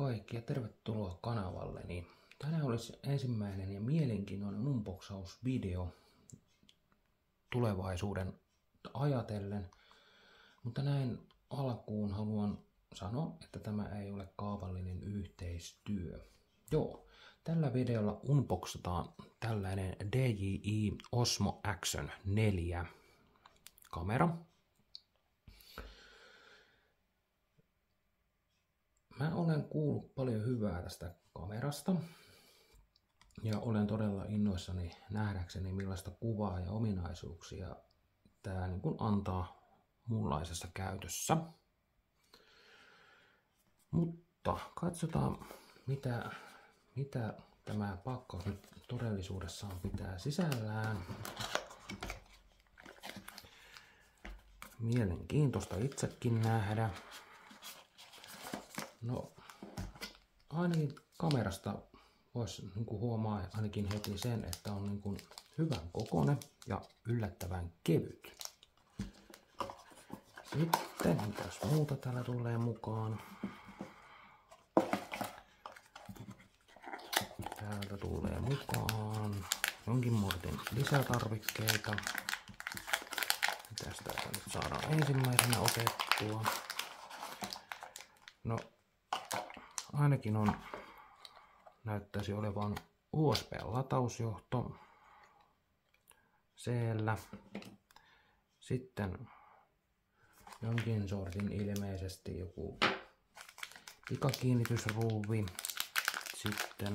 kaikki ja tervetuloa kanavalleni. Tänään olisi ensimmäinen ja mielenkiintoinen unboxausvideo tulevaisuuden ajatellen, mutta näin alkuun haluan sanoa, että tämä ei ole kaupallinen yhteistyö. Joo, tällä videolla unboxataan tällainen DJI Osmo Action 4 kamera. Mä olen kuullut paljon hyvää tästä kamerasta ja olen todella innoissani nähdäkseni millaista kuvaa ja ominaisuuksia tää niin kuin antaa muunlaisessa käytössä. Mutta katsotaan mitä tämä pakkaus nyt todellisuudessaan pitää sisällään. Mielenkiintoista itsekin nähdä. No, ainakin kamerasta voisi huomaa ainakin heti sen, että on hyvän kokoinen ja yllättävän kevyt. Sitten mitäs muuta täällä tulee mukaan? Täältä tulee mukaan jonkin muotin lisätarvikkeita. Mitäs täältä nyt saadaan ensimmäisenä otettua? No, ainakin näyttäisi olevan USB-latausjohto siellä. Sitten jonkin sortin ilmeisesti joku pikakiinnitysruuvi. Sitten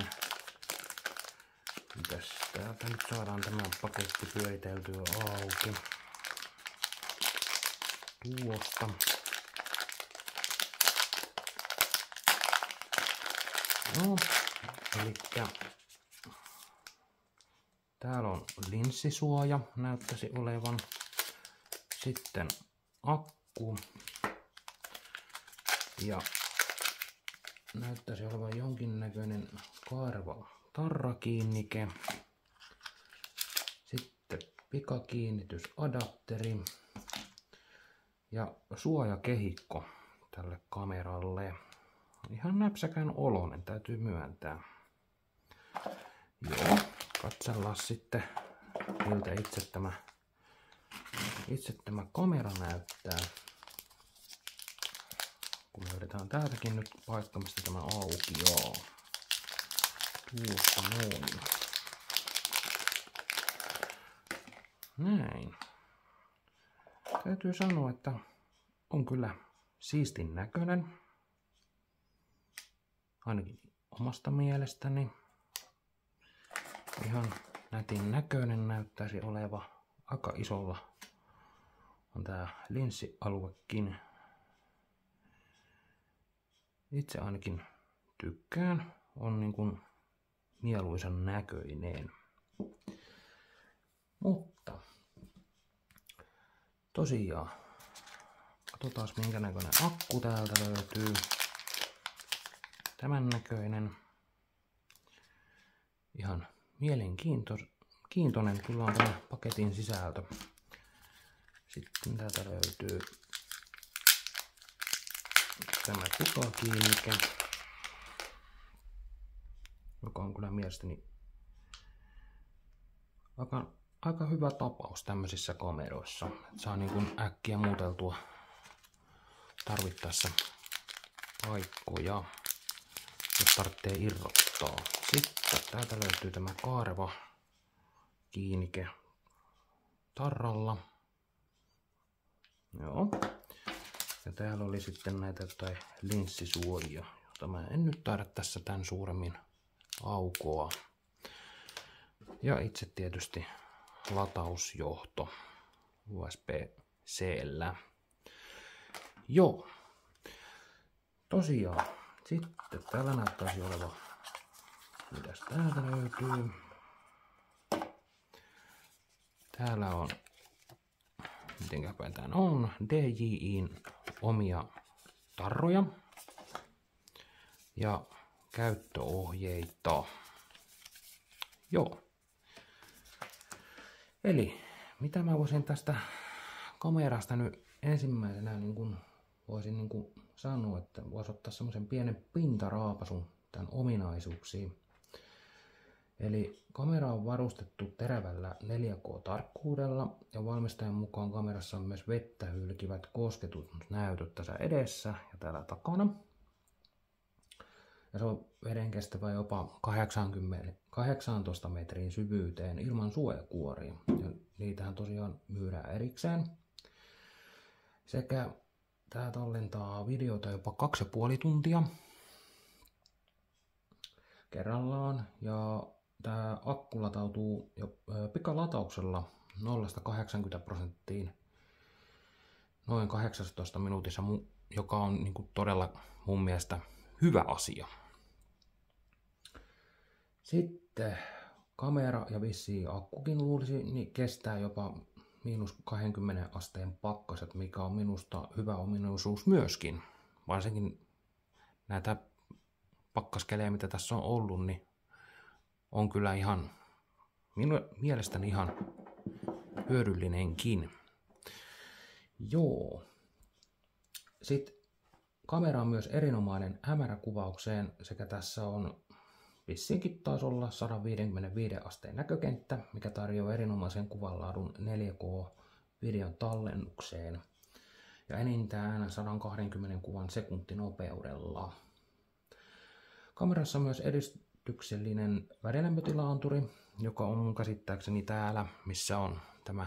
mitäs täältä nyt saadaan tämä paketti pyöriteltyä auki. Tuosta. No, elikkä täällä on linssisuoja näyttäisi olevan. Sitten akku. Ja näyttäisi olevan jonkinnäköinen kaareva tarrakiinnike. Sitten pikakiinnitysadapteri. Ja suojakehikko tälle kameralle. Ihan näpsäkän oloinen, täytyy myöntää. Joo, katsellaan sitten miltä itse tämä kamera näyttää. Kun löydetään täältäkin nyt paikka, mistä tämä aukeaa. Tuossa noin. Näin. Täytyy sanoa, että on kyllä siistin näköinen. Ainakin omasta mielestäni. Ihan nätin näköinen näyttäisi oleva. Aika isolla on tää linssialuekin. Itse ainakin tykkään. On mieluisan näköinen. Mutta tosiaan, katsotaan minkä näköinen akku täältä löytyy. Tämän näköinen. Ihan mielenkiintoinen kyllä on tämä paketin sisältö. Sitten täältä löytyy tämä pikakiinnike, joka on kyllä mielestäni aika hyvä tapaus tämmöisissä kameroissa. Saa äkkiä muuteltua tarvittaessa paikkoja, jos tarvitsee irrottaa. Sitten täältä löytyy tämä kaareva kiinnike tarralla. Joo. Ja täällä oli sitten näitä jotain linssisuojia, jota mä en nyt taida tässä tän suuremmin aukoa. Ja itse tietysti latausjohto USB-C:llä. Joo. Tosiaan. Sitten täällä näyttäisi olevan, mitäs täältä löytyy. Täällä on, mitenkäpä tää on, DJI:n omia tarroja ja käyttöohjeita. Joo. Eli mitä mä voisin tästä kamerasta nyt ensimmäisenä voisin niin kuin sanoa, että voisi ottaa semmoisen pienen pintaraapasun tämän ominaisuuksiin. Eli kamera on varustettu terävällä 4K-tarkkuudella ja valmistajan mukaan kamerassa on myös vettä hylkivät kosketusnäytöt tässä edessä ja täällä takana. Ja se on veden kestävä jopa 18 metrin syvyyteen ilman suojakuoria. Ja niitähän tosiaan myydään erikseen. Sekä tää tallentaa videota jopa 2,5 tuntia kerrallaan. Ja tää akku latautuu jo pikalatauksella 0–80% noin 18 minuutissa, joka on niin kuin todella mun mielestä hyvä asia. Sitten kamera ja vissiin akkukin luulisi niin kestää jopa -20 asteen pakkaset, mikä on minusta hyvä ominaisuus myöskin. Varsinkin näitä pakkaskelejä, mitä tässä on ollut, niin on kyllä ihan mielestäni ihan hyödyllinenkin. Joo. Sitten kamera on myös erinomainen hämäräkuvaukseen sekä tässä on vissiinkin taisi olla 155 asteen näkökenttä, mikä tarjoaa erinomaisen kuvanlaadun 4K-videon tallennukseen ja enintään 120 kuvan sekuntinopeudella. Kamerassa on myös edistyksellinen värilämpötilaanturi, joka on mun käsittääkseni täällä, missä on tämä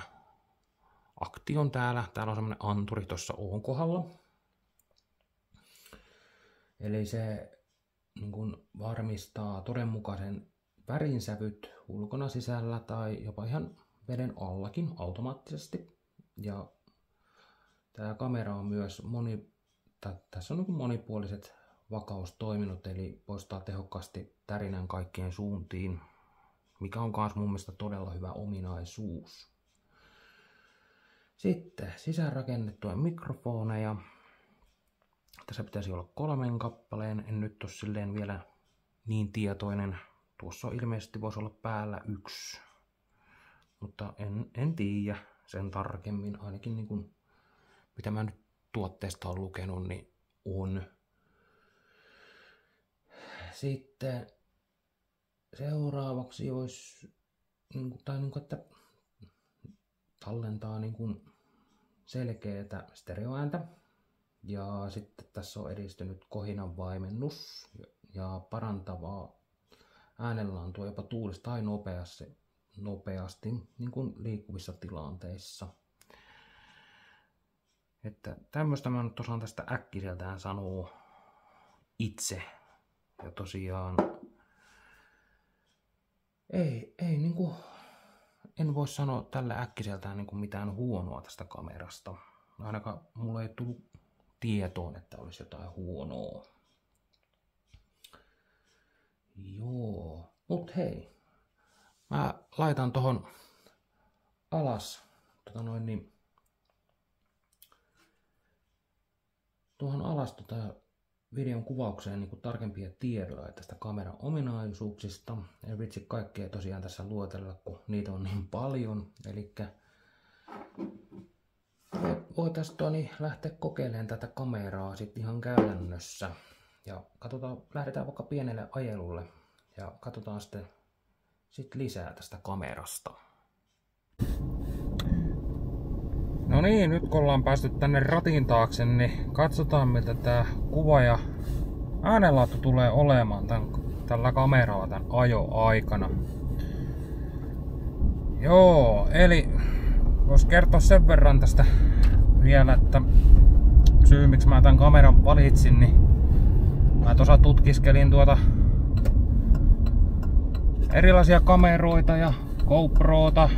Aktion täällä. Täällä on semmoinen anturi tuossa O:n kohdalla. Eli se niin kun varmistaa todenmukaisen värinsävyt ulkona, sisällä tai jopa ihan veden allakin automaattisesti. Ja tämä kamera on myös tässä on niin monipuoliset vakaustoiminnot, eli poistaa tehokkaasti tärinän kaikkien suuntiin, mikä on myös mun mielestä todella hyvä ominaisuus. Sitten sisäänrakennettuja mikrofoneja. Tässä pitäisi olla 3 kappaleen, en nyt ole silleen vielä niin tietoinen. Tuossa ilmeisesti voisi olla päällä 1, mutta en tiedä sen tarkemmin, ainakin niin kuin, mitä mä nyt tuotteesta olen lukenut, niin on. Sitten seuraavaksi olisi, että tallentaa selkeää stereoääntä. Ja sitten tässä on edistynyt kohinan vaimennus ja parantavaa äänenlaantua jopa tuulista tai nopeasti niin kuin liikkuvissa tilanteissa. Että tämmöistä mä nyt osaan tästä äkkiseltään sanoa itse. Ja tosiaan ei niinku, en voi sanoa tällä äkkiseltään niinku mitään huonoa tästä kamerasta. Ainakaan mulla ei tullut tietoon, että olisi jotain huonoa. Joo, mut hei. Mä laitan tohon alas videon kuvaukseen niin kuin tarkempia tiedoja tästä kameran ominaisuuksista. En vitsi kaikkea tosiaan tässä luotella, kun niitä on niin paljon. Elikkä voitaisiin lähteä kokeilemaan tätä kameraa sitten ihan käytännössä. Ja lähdetään vaikka pienelle ajelulle ja katsotaan sitten lisää tästä kamerasta. No niin, nyt kun ollaan päästy tänne ratin taakse, niin katsotaan miltä tää kuva ja äänenlaatu tulee olemaan tällä kameralla tämän ajoaikana. Joo, eli vois kertoa sen verran tästä vielä, että syy miksi mä tämän kameran valitsin, niin mä tuossa tutkiskelin erilaisia kameroita ja GoProta.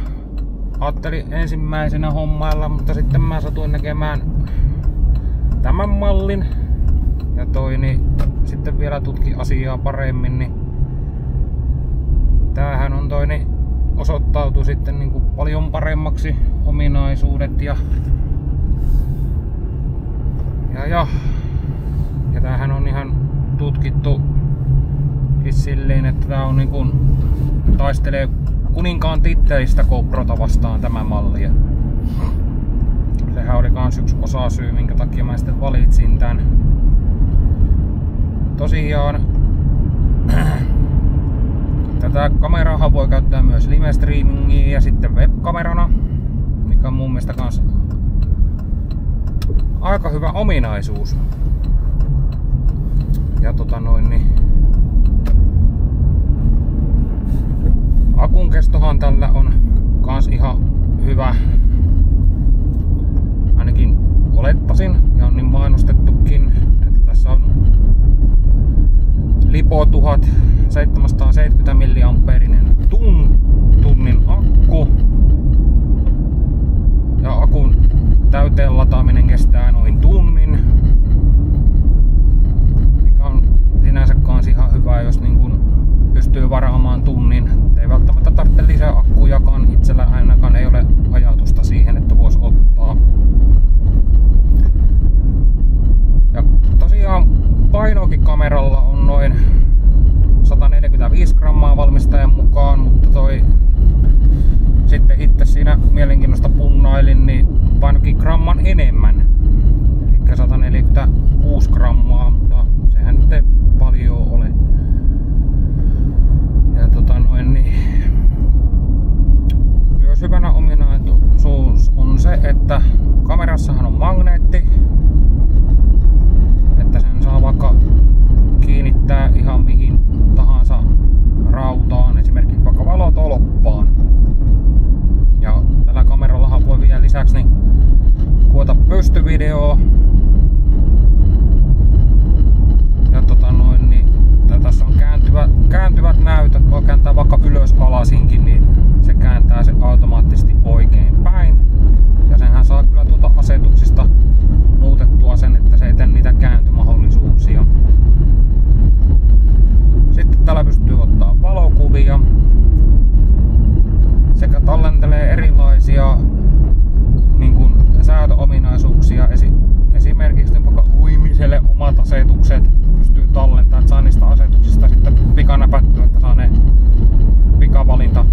Ajattelin ensimmäisenä hommailla, mutta sitten mä satuin näkemään tämän mallin. Ja sitten vielä tutki asiaa paremmin, niin tämähän on osoittautui sitten niin kuin paljon paremmaksi ominaisuudet ja tämähän on ihan tutkittu silleen, että tää on niin kuin taistelee kuninkaan tittelistä GoProta vastaan tämä malli. Sehän sehän oli kans yksi osasyy, minkä takia mä sitten valitsin tän. Tosiaan tätä kameraahan voi käyttää myös live-streamingiin ja sitten webkamerana, mikä on mun mielestä kans aika hyvä ominaisuus. Ja akun kestohan tällä on kans ihan hyvä. Ainakin olettaisin ja on niin mainostettukin, että tässä on Lipo 1770 mAh tunnin akku. Ja akun täyteen lataaminen kestää noin tunnin. Mikä on sinänsä kans ihan hyvä, jos niin kun pystyy varaamaan tunnin. Ei välttämättä tarvitse lisää akkujakaan. Itsellä ainakaan ei ole ajatusta siihen, että voisi ottaa. Ja tosiaan painoakin kameralla on noin 145 grammaa valmistajan mukaan, mutta sitten itse siinä mielenkiinnosta punnailin, niin painokin gramman enemmän. Eli 146 grammaa, mutta sehän nyt ei paljon ole. Ja myös hyvänä ominaisuus on se, että kamerassahan on magneetti, että sen saa vaikka kiinnittää ihan mihin tahansa rautaan, esimerkiksi vaikka valotolppaan. Ja tällä kamerallahan voi vielä lisäksi kuvata pystyvideoa. Ja tässä on kääntyvät näytöt, voi kääntää vaikka ylös alasinkin, niin se kääntää se automaattisesti oikein päin. Ja senhän saa kyllä asetuksista muutettua sen, että se ei tee niitä kääntömahdollisuuksia. Sitten täällä pystyy ottaa valokuvia sekä tallentelee erilaisia säätöominaisuuksia, esimerkiksi vaikka uimiselle omat asetukset pystyy tallentamaan, että saa niistä asetuksista sitten pikanäpättyä, että saa ne pikavalinta